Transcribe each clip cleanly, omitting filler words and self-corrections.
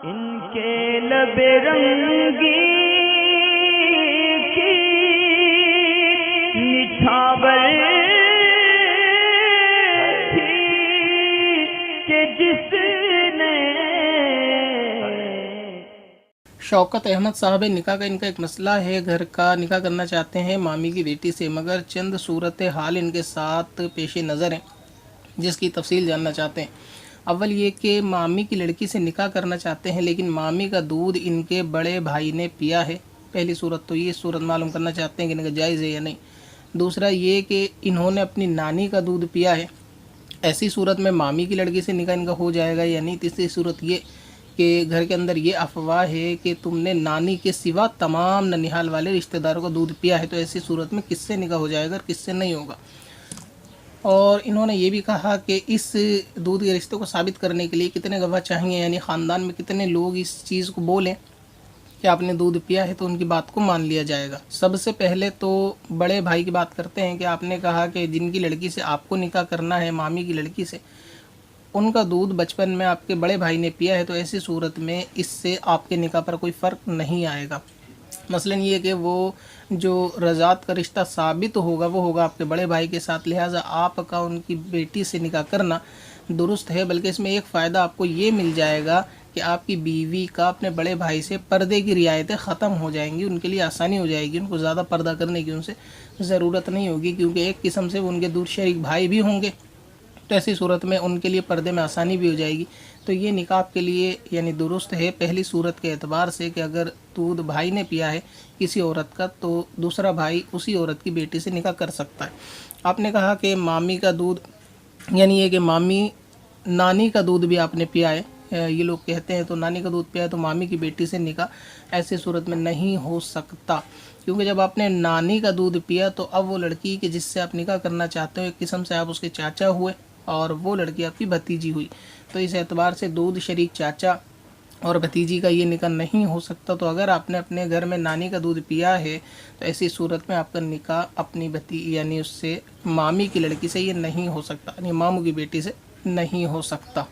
ان کے لب رنگی کی نچھاور تھی کہ جس نے شوکت احمد صاحب نکاح کا ان کا ایک مسئلہ ہے، گھر کا نکاح کرنا چاہتے ہیں مامی کی بیٹی سے، مگر چند صورت حال ان کے ساتھ پیش نظر ہیں جس کی تفصیل جاننا چاہتے ہیں۔ اول یہ کہ مامی کی لڑکی سے نکاح کرنا چاہتے ہیں لیکن مامی کا دودھ ان کے بڑے بھائی نے پیا ہے۔ پہلی صورت تو یہ صورت معلوم کرنا چاہتے ہیں کہ نکاح جائز ہے یا نہیں۔ دوسرا یہ کہ انہوں نے اپنی نانی کا دودھ پیا ہے، ایسی صورت میں مامی کی لڑکی سے نکاح ان کا ہو جائے گا یا نہیں۔ تیسری صورت یہ کہ گھر کے اندر یہ افواہ ہے کہ تم نے نانی کے سوا تمام ننیحال والے رشتہ داروں کا دودھ پیا ہے، تو ایسی صورت میں کس سے نکاح ہو جائے گا اور کس سے نہیں ہوگا۔ اور انہوں نے یہ بھی کہا کہ اس دودھ کے رشتے کو ثابت کرنے کے لیے کتنے گواہ چاہیے، یعنی خاندان میں کتنے لوگ اس چیز کو بولیں کہ آپ نے دودھ پیا ہے تو ان کی بات کو مان لیا جائے گا۔ سب سے پہلے تو بڑے بھائی کی بات کرتے ہیں کہ آپ نے کہا کہ جن کی لڑکی سے آپ کو نکاح کرنا ہے، مامی کی لڑکی سے، ان کا دودھ بچپن میں آپ کے بڑے بھائی نے پیا ہے، تو ایسی صورت میں اس سے آپ کے نکاح پر کوئی فرق نہیں آئے گا۔ مثلا یہ کہ وہ جو رضاعت کا رشتہ ثابت ہوگا وہ ہوگا آپ کے بڑے بھائی کے ساتھ، لہٰذا آپ کا ان کی بیٹی سے نکاح کرنا درست ہے، بلکہ اس میں ایک فائدہ آپ کو یہ مل جائے گا کہ آپ کی بیوی کا اپنے بڑے بھائی سے پردے کی رعایتیں ختم ہو جائیں گی، ان کے لیے آسانی ہو جائے گی، ان کو زیادہ پردہ کرنے کی ان سے ضرورت نہیں ہوگی، کیونکہ ایک قسم سے وہ ان کے دور شریک بھائی بھی ہوں گے، تو ایسی صورت میں ان کے لیے پردے میں آسانی بھی ہو جائے گی۔ تو یہ نکاح آپ کے لیے یعنی درست ہے پہلی صورت کے اعتبار سے کہ اگر دودھ بھائی نے پیا ہے کسی عورت کا تو دوسرا بھائی اسی عورت کی بیٹی سے نکاح کر سکتا ہے۔ آپ نے کہا کہ مامی کا دودھ، یعنی یہ کہ نانی کا دودھ بھی آپ نے پیا ہے، یہ لوگ کہتے ہیں تو نانی کا دودھ پیا ہے تو مامی کی بیٹی سے نکاح ایسی صورت میں نہیں ہو سکتا، کیونکہ جب آپ نے نانی کا دودھ پیا تو اب وہ لڑکی کہ جس سے آپ نکاح کرنا چاہتے ہو ایک قسم سے آپ اس کے چاچا ہوئے اور وہ لڑکی آپ کی بھتیجی ہوئی، تو اس اعتبار سے دودھ شریک چاچا اور بھتیجی کا یہ نکاح نہیں ہو سکتا۔ تو اگر آپ نے اپنے گھر میں نانی کا دودھ پیا ہے تو ایسی صورت میں آپ کا نکاح اپنی یعنی اس سے مامی کی لڑکی سے یہ نہیں ہو سکتا، یعنی ماموں کی بیٹی سے نہیں ہو سکتا۔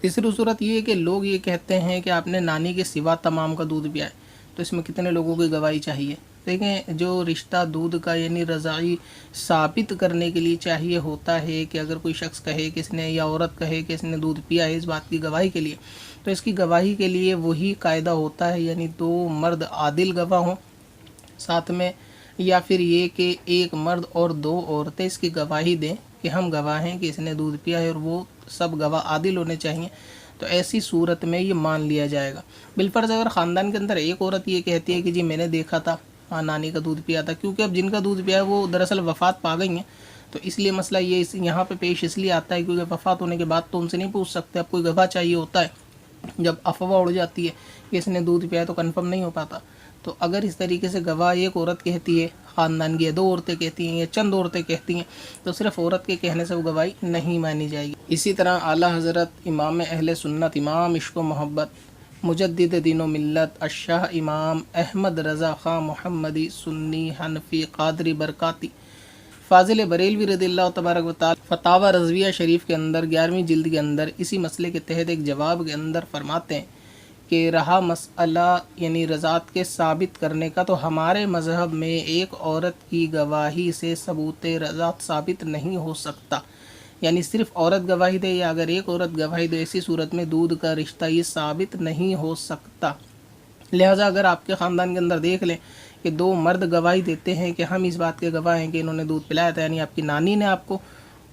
تیسری صورت یہ ہے کہ لوگ یہ کہتے ہیں کہ آپ نے نانی کے سوا تمام کا دودھ پیا ہے، تو اس میں کتنے لوگوں کی گواہی چاہیے؟ دیکھیں، جو رشتہ دودھ کا یعنی رضاعی ثابت کرنے کے لیے چاہیے ہوتا ہے کہ اگر کوئی شخص کہے کہ اس نے یا عورت کہے کہ اس نے دودھ پیا ہے اس بات کی گواہی کے لیے، تو اس کی گواہی کے لیے وہی قاعدہ ہوتا ہے، یعنی 2 مرد عادل گواہ ہوں ساتھ میں، یا پھر یہ کہ ایک مرد اور 2 عورتیں اس کی گواہی دیں کہ ہم گواہ ہیں کہ اس نے دودھ پیا ہے، اور وہ سب گواہ عادل ہونے چاہیے، تو ایسی صورت میں یہ مان لیا جائے گا۔ بالفرض اگر خاندان کے اندر ایک عورت یہ کہتی ہے کہ جی میں نے دیکھا تھا نانی کا دودھ پیا تھا، کیونکہ اب جن کا دودھ پیا ہے وہ دراصل وفات پا گئی ہیں، تو اس لیے مسئلہ یہ یہاں پہ پیش اس لیے آتا ہے کیونکہ وفات ہونے کے بعد تو ان سے نہیں پوچھ سکتے، اب کوئی گواہ چاہیے ہوتا ہے، جب افواہ اڑ جاتی ہے کہ اس نے دودھ پیا ہے تو کنفرم نہیں ہو پاتا۔ تو اگر اس طریقے سے گواہ ایک عورت کہتی ہے خاندان کی، یا 2 عورتیں کہتی ہیں یا چند عورتیں کہتی ہیں، تو صرف عورت کے کہنے سے وہ گواہی نہیں مانی جائے گی۔ اسی طرح اعلیٰ حضرت امام اہل سنت، امام عشق و محبت، مجدد دین و ملت، الشاہ امام احمد رضا خان محمدی سنی حنفی قادری برکاتی فاضل بریلوی رضی اللہ تبارک و تعالی فتاوی رضویہ شریف کے اندر 11ویں جلد کے اندر اسی مسئلے کے تحت ایک جواب کے اندر فرماتے ہیں کہ رہا مسئلہ یعنی رضاعت کے ثابت کرنے کا، تو ہمارے مذہب میں ایک عورت کی گواہی سے ثبوت رضاعت ثابت نہیں ہو سکتا، یعنی صرف عورت گواہی دے یا اگر ایک عورت گواہی دے ایسی صورت میں دودھ کا رشتہ یہ ثابت نہیں ہو سکتا۔ لہٰذا اگر آپ کے خاندان کے اندر دیکھ لیں کہ 2 مرد گواہی دیتے ہیں کہ ہم اس بات کے گواہ ہیں کہ انہوں نے دودھ پلایا تھا، یعنی آپ کی نانی نے آپ کو،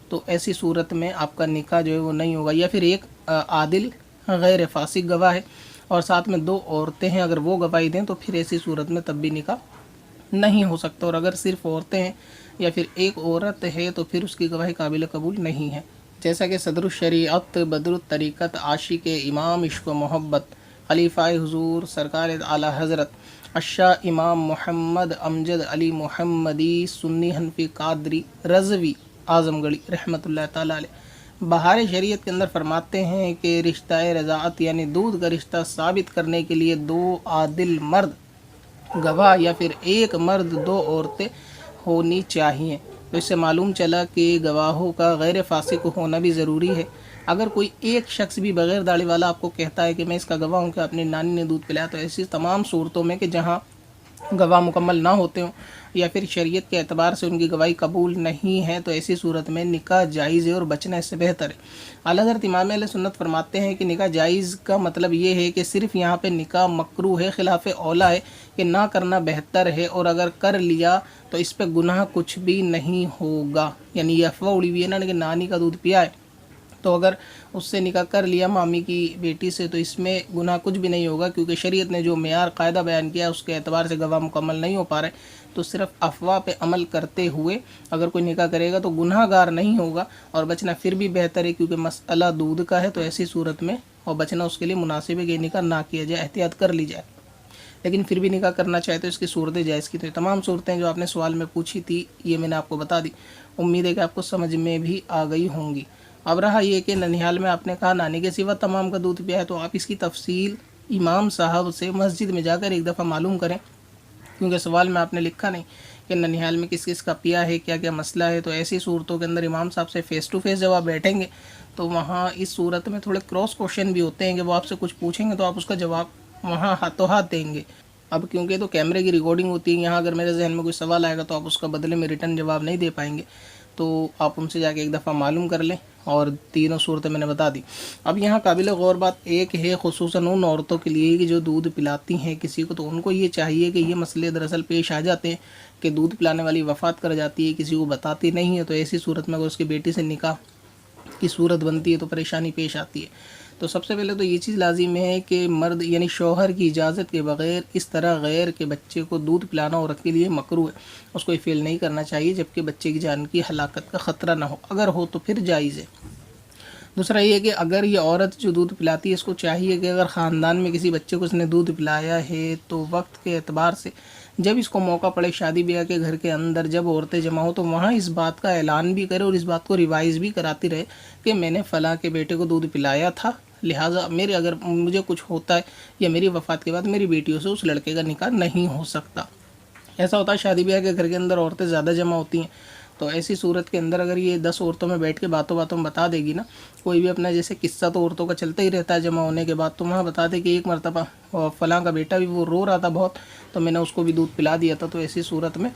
تو ایسی صورت میں آپ کا نکاح جو ہے وہ نہیں ہوگا۔ یا پھر ایک عادل غیر فاسق گواہ ہے اور ساتھ میں 2 عورتیں ہیں، اگر وہ گواہی دیں تو پھر ایسی صورت میں تب بھی نکاح نہیں ہو سکتا، اور اگر صرف عورتیں ہیں یا پھر ایک عورت ہے تو پھر اس کی گواہی قابل قبول نہیں ہے۔ جیسا کہ صدر الشریعت بدر الطریقت عاشق امام عشق و محبت خلیفہ حضور سرکار اعلیٰ حضرت الشاہ امام محمد امجد علی محمدی سنی حنفی قادری رضوی اعظم گڑھی رحمۃ اللہ تعالیٰ علیہ بہار شریعت کے اندر فرماتے ہیں کہ رشتہ رضاعت یعنی دودھ کا رشتہ ثابت کرنے کے لیے 2 عادل مرد گواہ یا پھر ایک مرد 2 عورتیں ہونی چاہیے۔ تو اس سے معلوم چلا کہ گواہوں کا غیر فاسق ہونا بھی ضروری ہے، اگر کوئی ایک شخص بھی بغیر داڑھی والا آپ کو کہتا ہے کہ میں اس کا گواہ ہوں کہ اپنی نانی نے دودھ پلایا، تو ایسی تمام صورتوں میں کہ جہاں گواہ مکمل نہ ہوتے ہوں یا پھر شریعت کے اعتبار سے ان کی گواہی قبول نہیں ہے، تو ایسی صورت میں نکاح جائز ہے اور بچنا اس سے بہتر ہے۔ اعلیٰ حضرت امام اہل سنت فرماتے ہیں کہ نکاح جائز کا مطلب یہ ہے کہ صرف یہاں پہ نکاح مکروہ ہے، خلاف اولیٰ ہے کہ نہ کرنا بہتر ہے، اور اگر کر لیا تو اس پہ گناہ کچھ بھی نہیں ہوگا۔ یعنی یہ افواہ اڑی ہوئی ہے نا کہ نانی کا دودھ پیا ہے تو اگر اس سے نکاح کر لیا مامی کی بیٹی سے تو اس میں گناہ کچھ بھی نہیں ہوگا، کیونکہ شریعت نے جو معیار قاعدہ بیان کیا اس کے اعتبار سے گواہ مکمل نہیں ہو پا رہے، تو صرف افواہ پہ عمل کرتے ہوئے اگر کوئی نکاح کرے گا تو گناہ گار نہیں ہوگا، اور بچنا پھر بھی بہتر ہے، کیونکہ مسئلہ دودھ کا ہے، تو ایسی صورت میں اور بچنا اس کے لیے مناسب ہے کہ نکاح نہ کیا جائے، احتیاط کر لی جائے۔ لیکن پھر بھی نکاح کرنا چاہے تو اس کی صورتیں جائز کی، تو تمام صورتیں جو آپ نے سوال میں پوچھی تھی یہ میں نے آپ کو بتا دی، امید ہے کہ آپ کو سمجھ میں بھی آ گئی ہوں گی۔ اب رہا یہ کہ ننیہال میں آپ نے کہا نانی کے سوا تمام کا دودھ پیا ہے، تو آپ اس کی تفصیل امام صاحب سے مسجد میں جا کر ایک دفعہ معلوم کریں، کیونکہ سوال میں آپ نے لکھا نہیں کہ ننیہال میں کس کس کا پیا ہے، کیا کیا مسئلہ ہے، تو ایسی صورتوں کے اندر امام صاحب سے فیس ٹو فیس جب آپ بیٹھیں گے تو وہاں اس صورت میں تھوڑے کراس کوشچن بھی ہوتے ہیں کہ وہ آپ سے کچھ پوچھیں گے تو آپ اس کا جواب وہاں ہاتھوں ہاتھ دیں گے۔ اب کیونکہ تو کیمرے کی ریکارڈنگ ہوتی ہے، یہاں اگر میرے ذہن میں کوئی سوال آئے گا تو آپ اس کا بدلے میں ریٹرن جواب نہیں دے پائیں گے، تو آپ ان سے جا کے ایک دفعہ معلوم کر لیں، اور تینوں صورتیں میں نے بتا دی۔ اب یہاں قابل غور بات ایک ہے، خصوصاً ان عورتوں کے لیے کہ جو دودھ پلاتی ہیں کسی کو، تو ان کو یہ چاہیے کہ یہ مسئلے دراصل پیش آ جاتے ہیں کہ دودھ پلانے والی وفات کر جاتی ہے، کسی کو بتاتی نہیں ہے، تو ایسی صورت میں اگر اس کی بیٹی سے نکاح کی صورت بنتی ہے تو پریشانی پیش آتی ہے۔ تو سب سے پہلے تو یہ چیز لازم ہے کہ مرد یعنی شوہر کی اجازت کے بغیر اس طرح غیر کے بچے کو دودھ پلانا عورت کے لیے مکروہ ہے، اس کو یہ فعل نہیں کرنا چاہیے جبکہ بچے کی جان کی ہلاکت کا خطرہ نہ ہو، اگر ہو تو پھر جائز ہے۔ دوسرا یہ کہ اگر یہ عورت جو دودھ پلاتی ہے اس کو چاہیے کہ اگر خاندان میں کسی بچے کو اس نے دودھ پلایا ہے تو وقت کے اعتبار سے جب اس کو موقع پڑے شادی بیاہ کے گھر کے اندر جب عورتیں جمع ہو تو وہاں اس بات کا اعلان بھی کرے اور اس بات کو ریوائز بھی کراتی رہے کہ میں نے فلاں کے بیٹے کو دودھ پلایا تھا، لہٰذا میرے اگر مجھے کچھ ہوتا ہے یا میری وفات کے بعد میری بیٹیوں سے اس لڑکے کا نکاح نہیں ہو سکتا۔ ایسا ہوتا ہے شادی بیاہ کے گھر کے اندر عورتیں زیادہ جمع ہوتی ہیں، تو ایسی صورت کے اندر اگر یہ 10 عورتوں میں بیٹھ کے باتوں میں بتا دے گی نا، کوئی بھی اپنا جیسے قصہ تو عورتوں کا چلتا ہی رہتا ہے جمع ہونے کے بعد، تو وہاں بتا دے کہ ایک مرتبہ فلاں کا بیٹا بھی وہ رو رہا تھا بہت، تو میں نے اس کو بھی دودھ پلا دیا تھا، تو ایسی صورت میں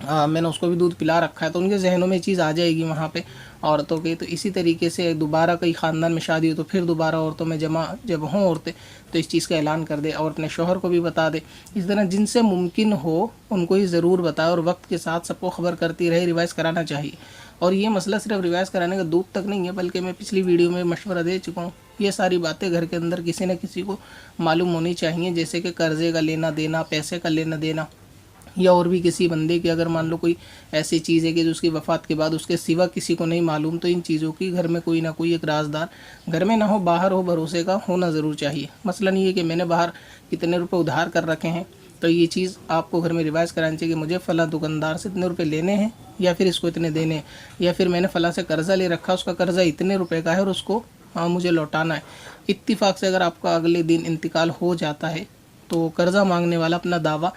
میں نے اس کو بھی دودھ پلا رکھا ہے، تو ان کے ذہنوں میں چیز آ جائے گی وہاں پہ عورتوں کے۔ تو اسی طریقے سے دوبارہ کئی خاندان میں شادی ہو تو پھر دوبارہ عورتوں میں جمع جب ہوں عورتیں تو اس چیز کا اعلان کر دے اور اپنے شوہر کو بھی بتا دے۔ اس طرح جن سے ممکن ہو ان کو ہی ضرور بتائے اور وقت کے ساتھ سب کو خبر کرتی رہے، ریوائز کرانا چاہیے۔ اور یہ مسئلہ صرف ریوائز کرانے کا دودھ تک نہیں ہے، بلکہ میں پچھلی ویڈیو میں مشورہ دے چکا ہوں، یہ ساری باتیں گھر کے اندر کسی نہ کسی کو معلوم ہونی چاہیے، جیسے کہ قرضے کا لینا دینا، پیسے کا لینا دینا، یا اور بھی کسی بندے کی اگر مان لو کوئی ایسی چیز ہے کہ جو اس کی وفات کے بعد اس کے سوا کسی کو نہیں معلوم، تو ان چیزوں کی گھر میں کوئی نہ کوئی ایک رازدار گھر میں نہ ہو باہر ہو، بھروسے کا ہونا ضرور چاہیے۔ مثلاً یہ کہ میں نے باہر کتنے روپے ادھار کر رکھے ہیں، تو یہ چیز آپ کو گھر میں ریوائز کرانی چاہیے کہ مجھے فلاں دکاندار سے اتنے روپے لینے ہیں یا پھر اس کو اتنے دینے ہیں، یا پھر میں نے فلاں سے قرضہ لے رکھا، اس کا قرضہ اتنے روپے کا ہے اور اس کو مجھے لوٹانا ہے۔ اتفاق سے اگر آپ کا اگلے دن انتقال ہو جاتا ہے تو قرضہ مانگنے والا اپنا دعویٰ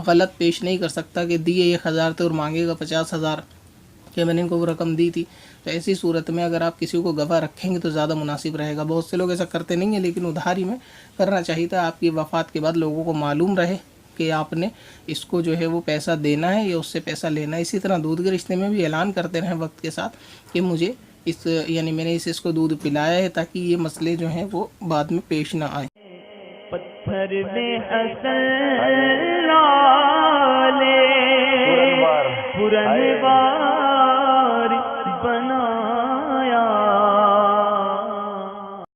غلط پیش نہیں کر سکتا کہ دیے 1000 تھے اور مانگے گا 50,000 کہ میں نے ان کو وہ رقم دی تھی۔ تو ایسی صورت میں اگر آپ کسی کو گواہ رکھیں گے تو زیادہ مناسب رہے گا۔ بہت سے لوگ ایسا کرتے نہیں ہیں، لیکن ادھاری میں کرنا چاہیے تھا، آپ کی وفات کے بعد لوگوں کو معلوم رہے کہ آپ نے اس کو جو ہے وہ پیسہ دینا ہے یا اس سے پیسہ لینا ہے۔ اسی طرح دودھ کے رشتے میں بھی اعلان کرتے رہیں وقت کے ساتھ کہ مجھے یعنی میں نے اس کو دودھ پلایا ہے، تاکہ یہ مسئلے جو ہیں وہ بعد میں پیش نہ آئیں۔ پتھر میں حسن